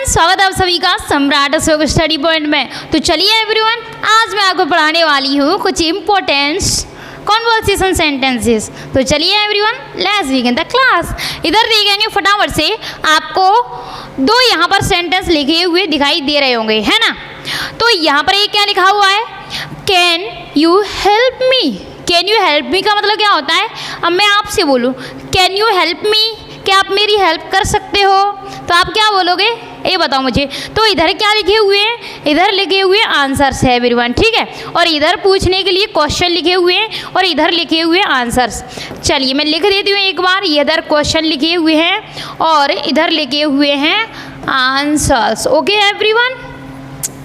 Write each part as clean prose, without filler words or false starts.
स्वागत है आप सभी का सम्राट अशोक स्टडी पॉइंट में। तो चलिए एवरीवन, आज मैं आपको पढ़ाने वाली हूँ कुछ इम्पोर्टेंट कॉन्वर्सेशन सेंटेंसेस। तो चलिए everyone, let's begin the class. इधर देखेंगे फटाफट से, आपको दो यहाँ पर सेंटेंस लिखे हुए दिखाई दे रहे होंगे, है ना। तो यहाँ पर एक क्या लिखा हुआ है, can you help me. Can you help मी का मतलब क्या होता है। अब मैं आपसे बोलूँ कैन यू हेल्प मी, क्या आप मेरी हेल्प कर सकते हो, तो आप क्या बोलोगे, ये बताओ मुझे। तो इधर क्या लिखे हुए हैं, इधर लिखे हुए आंसर्स है एवरीवन, ठीक है। और इधर पूछने के लिए क्वेश्चन लिखे हुए हैं और इधर लिखे हुए आंसर्स। चलिए मैं लिख देती हूँ एक बार, इधर क्वेश्चन लिखे हुए हैं और इधर लिखे हुए हैं आंसर्स। ओके एवरीवन,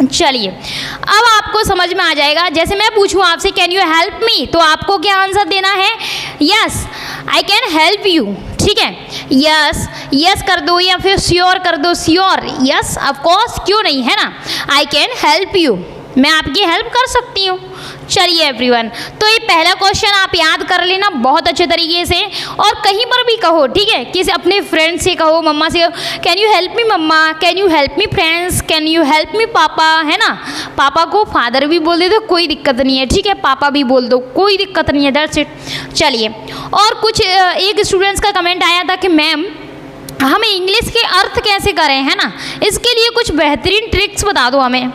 चलिए अब आपको समझ में आ जाएगा। जैसे मैं पूछूं आपसे कैन यू हेल्प मी, तो आपको क्या आंसर देना है, yes I can help you, ठीक है। यस यस कर दो या फिर श्योर कर दो, श्योर, यस ऑफ कोर्स, क्यों नहीं, है ना। आई कैन हेल्प यू, मैं आपकी हेल्प कर सकती हूँ। चलिए एवरीवन, तो ये पहला क्वेश्चन आप याद कर लेना बहुत अच्छे तरीके से, और कहीं पर भी कहो, ठीक है। किसी अपने फ्रेंड से कहो, मम्मा से कहो, can you help me mama, can you help me friends, can you help me papa, है ना। पापा को फादर भी बोल दे दो, कोई दिक्कत नहीं है, ठीक है। पापा भी बोल दो, कोई दिक्कत नहीं है, दैट्स इट। चलिए, और कुछ एक स्टूडेंट्स का कमेंट आया था कि मैम हमें इंग्लिश के अर्थ कैसे करें, है ना, इसके लिए कुछ बेहतरीन ट्रिक्स बता दो हमें।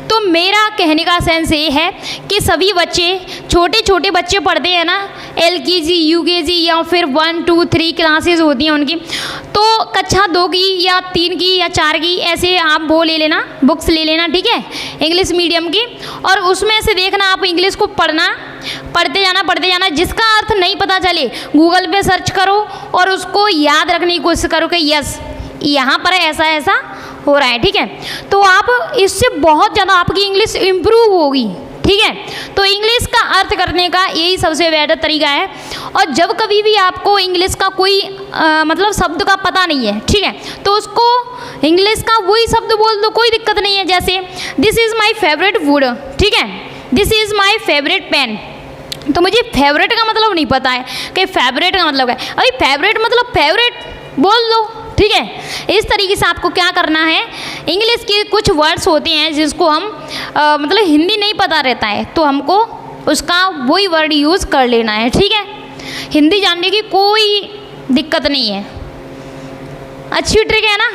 तो मेरा कहने का सेंस ये है कि सभी बच्चे, छोटे छोटे बच्चे पढ़ते हैं ना, LKG UKG या फिर 1 2 3 क्लासेस होती हैं उनकी, तो कक्षा 2 की या 3 की या 4 की ऐसे आप वो ले लेना, बुक्स ले लेना, ठीक है, इंग्लिश मीडियम की। और उसमें से देखना, आप इंग्लिश को पढ़ते जाना, जिसका अर्थ नहीं पता चले गूगल पे सर्च करो और उसको याद रखने की कोशिश करो कि यस यहाँ पर ऐसा ऐसा हो रहा है, ठीक है। तो आप इससे बहुत ज़्यादा आपकी इंग्लिश इम्प्रूव होगी, ठीक है। तो इंग्लिश का अर्थ करने का यही सबसे बेहतर तरीका है। और जब कभी भी आपको इंग्लिश का कोई मतलब शब्द का पता नहीं है, ठीक है, तो उसको इंग्लिश का वही शब्द बोल दो, कोई दिक्कत नहीं है। जैसे this is my favourite wood, ठीक है, this is my favourite pen. तो मुझे फेवरेट का मतलब नहीं पता है कि फेवरेट का मतलब है, अरे फेवरेट मतलब फेवरेट बोल दो, ठीक है। इस तरीके से आपको क्या करना है, इंग्लिश के कुछ वर्ड्स होते हैं जिसको हम मतलब हिंदी नहीं पता रहता है, तो हमको उसका वही वर्ड यूज़ कर लेना है, ठीक है। हिंदी जानने की कोई दिक्कत नहीं है, अच्छी ट्रिक है ना,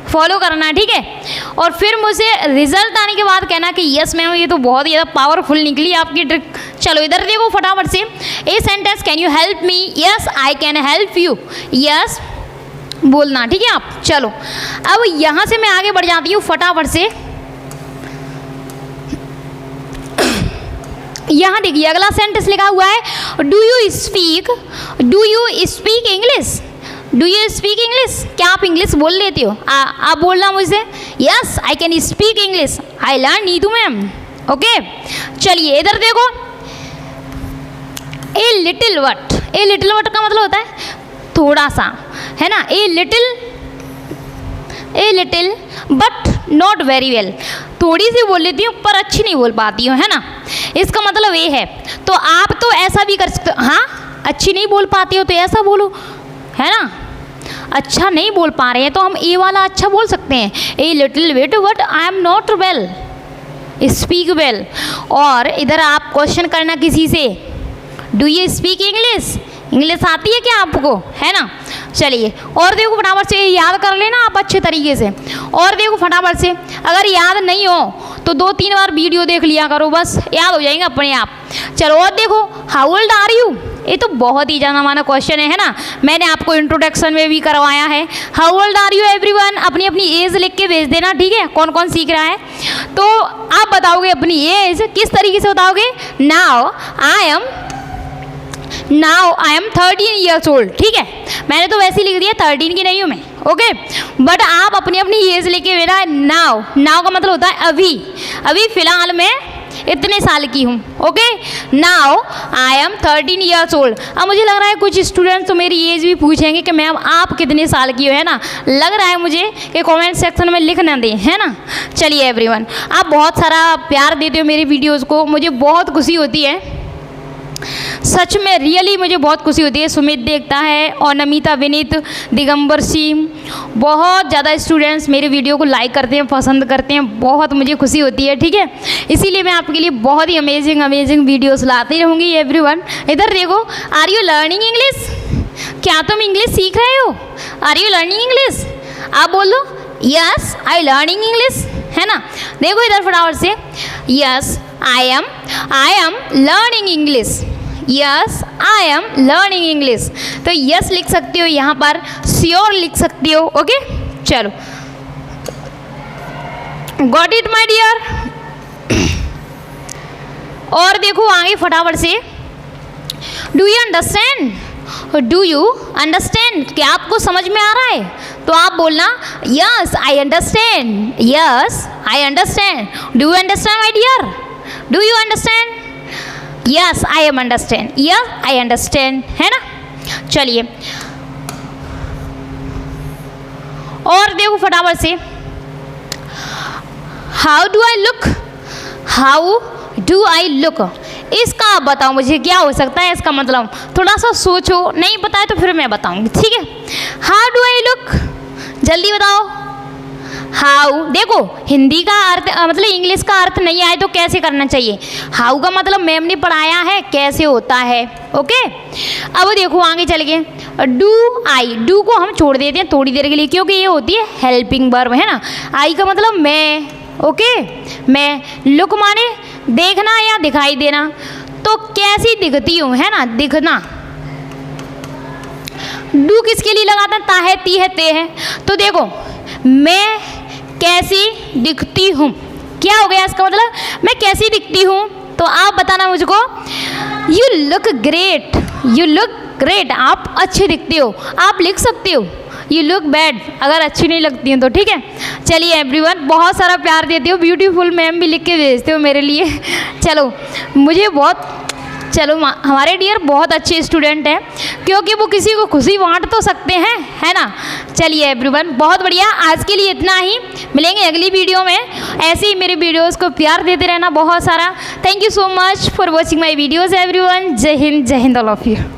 फॉलो करना, ठीक है। और फिर मुझे रिजल्ट आने के बाद कहना कि यस मैम ये तो बहुत ही ज़्यादा पावरफुल निकली आपकी ट्रिक। चलो इधर देखो फटाफट से, a sentence can you help me, yes I can help you, yes बोलना, ठीक है आप। चलो अब यहाँ से मैं आगे बढ़ जाती हूँ फटाफट से। यहाँ देखिए अगला सेंटेंस लिखा हुआ है, do you speak English, do you speak English, क्या आप इंग्लिश बोल लेते हो। आप बोलना मुझसे, yes I can speak English, I learn Neetu ma'am, okay. चलिए इधर देखो, a little what, a little what का मतलब होता है थोड़ा सा, है ना। A little but not very well, थोड़ी सी बोल लेती हूँ पर अच्छी नहीं बोल पाती हूँ, है ना, इसका मतलब ये है। तो आप तो ऐसा भी कर सकते हो, हाँ अच्छी नहीं बोल पाती हो तो ऐसा बोलो, है ना। अच्छा नहीं बोल पा रहे हैं तो हम ए वाला अच्छा बोल सकते हैं, a little bit but I am not well, speak well. और इधर आप क्वेश्चन करना किसी से, do you speak English, English आती है क्या आपको, है ना। चलिए और देखो फटाफट से, याद कर लेना आप अच्छे तरीके से। और देखो फटाफट से, अगर याद नहीं हो तो 2-3 बार वीडियो देख लिया करो, बस याद हो जाएंगे अपने आप। चलो और देखो, हाउ ओल्ड आर यू, ये तो बहुत ही जाना माना क्वेश्चन है ना, मैंने आपको इंट्रोडक्शन में भी करवाया है। How old are you everyone, अपनी अपनी एज लिख के भेज देना, ठीक है, कौन कौन सीख रहा है। तो आप बताओगे अपनी एज, किस तरीके से बताओगे, now I am 13 years old, ठीक है। मैंने तो वैसे ही लिख दिया 13 की नहीं हूँ मैं, ओके। बट आप अपनी अपनी एज लेके मेरा, नाउ का मतलब होता है अभी फिलहाल मैं इतने साल की हूँ, okay. Now I am 13 years old. अब मुझे लग रहा है कुछ स्टूडेंट्स तो मेरी एज भी पूछेंगे कि मैम आप कितने साल की हो, है ना, लग रहा है मुझे कि कमेंट सेक्शन में लिखना दें, है ना। चलिए एवरीवन, आप बहुत सारा प्यार देते हो मेरी वीडियोज़ को, मुझे बहुत खुशी होती है। सच में रियली मुझे बहुत खुशी होती है। सुमित देखता है और नमिता, विनीत, दिगंबर सिंह, बहुत ज़्यादा स्टूडेंट्स मेरे वीडियो को लाइक करते हैं, पसंद करते हैं, बहुत मुझे खुशी होती है। ठीक है, इसीलिए मैं आपके लिए बहुत ही अमेजिंग वीडियोस लाती रहूँगी एवरीवन। इधर देखो, आर यू लर्निंग इंग्लिश? क्या तुम इंग्लिश सीख रहे हो? Are you learning English? आप बोलो यस आई लर्निंग इंग्लिश, है ना। देखो इधर फटाफट से, yes I am learning English, yes I am learning English. तो यस लिख सकती हो यहाँ पर, श्योर लिख सकती हो। ओके, चलो, गॉट इट माय डियर। और देखो आगे फटाफट से, do you understand? Do you understand? क्या आपको समझ में आ रहा है? तो आप बोलना yes I understand, yes I understand. Do you understand my dear? Do you understand? Yes I am understand, yes I understand, है ना। चलिए, और देखो फटाफट से, how do I look? How do I look? इसका आप बताओ मुझे क्या हो सकता है इसका मतलब, थोड़ा सा सोचो, नहीं पता है तो फिर मैं बताऊंगी, ठीक है। हाउ डू आई लुक, जल्दी बताओ। हाउ, देखो हिंदी का अर्थ मतलब इंग्लिश का अर्थ नहीं आए तो कैसे करना चाहिए। हाउ का मतलब मैम ने पढ़ाया है कैसे होता है। ओके, अब देखो आगे चल गए, डू आई, डू को हम छोड़ देते हैं थोड़ी देर के लिए क्योंकि ये होती है हेल्पिंग वर्ब, है ना। आई का मतलब मैं, ओके, मैं। लुक माने देखना या दिखाई देना, तो कैसी दिखती हूँ, है ना, दिखना। डू किसके लिए लगाते हैं? ता है, ती है, ते है। तो देखो मैं कैसी दिखती हूँ, क्या हो गया इसका मतलब, मैं कैसी दिखती हूँ। तो आप बताना मुझको, you look great, you look great, आप अच्छी दिखती हो। आप लिख सकते हो यू लुक बैड अगर अच्छी नहीं लगती हैं तो, ठीक है। चलिए एवरीवन, बहुत सारा प्यार देते हो, ब्यूटीफुल मैम भी लिख के भेजते हो मेरे लिए। चलो मुझे बहुत, चलो हमारे डियर बहुत अच्छे स्टूडेंट हैं क्योंकि वो किसी को खुशी बांट तो सकते हैं, है ना। चलिए एवरीवन, बहुत बढ़िया, आज के लिए इतना ही, मिलेंगे अगली वीडियो में। ऐसे ही मेरे वीडियोस को प्यार देते रहना बहुत सारा। Thank you so much for watching my videos everyone. जय हिंद ऑल ऑफ यू।